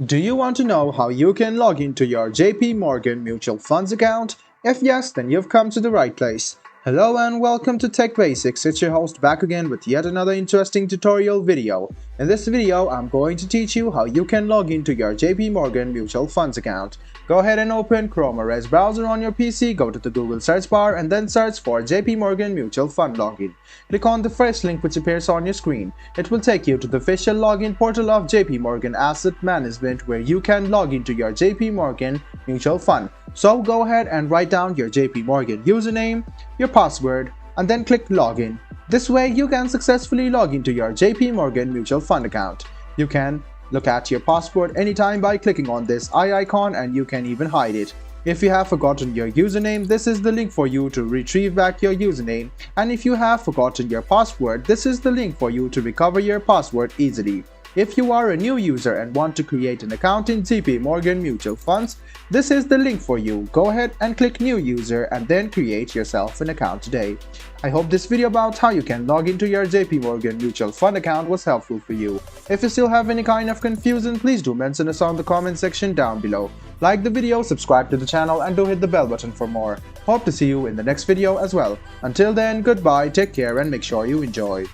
Do you want to know how you can log into your JP Morgan Mutual Funds account? If yes, then you've come to the right place. Hello and welcome to Tech Basics. It's your host back again with yet another interesting tutorial video. In this video, I'm going to teach you how you can log into your JP Morgan Mutual Funds account. Go ahead and open Chrome or Edge browser on your PC, go to the Google search bar and then search for JP Morgan Mutual Fund login. Click on the first link which appears on your screen. It will take you to the official login portal of JP Morgan Asset Management where you can log into your JP Morgan Mutual Fund. So go ahead and write down your JP Morgan username, your password, and then click login. This way you can successfully log into your JP Morgan Mutual Fund account. You can look at your password anytime by clicking on this eye icon, and you can even hide it. If you have forgotten your username, this is the link for you to retrieve back your username, and if you have forgotten your password, this is the link for you to recover your password easily. If you are a new user and want to create an account in JP Morgan Mutual Funds, this is the link for you. Go ahead and click new user and then create yourself an account today. I hope this video about how you can log into your JP Morgan Mutual Fund account was helpful for you. If you still have any kind of confusion, please do mention us on the comment section down below. Like the video, subscribe to the channel and do hit the bell button for more. Hope to see you in the next video as well. Until then, goodbye, take care and make sure you enjoy.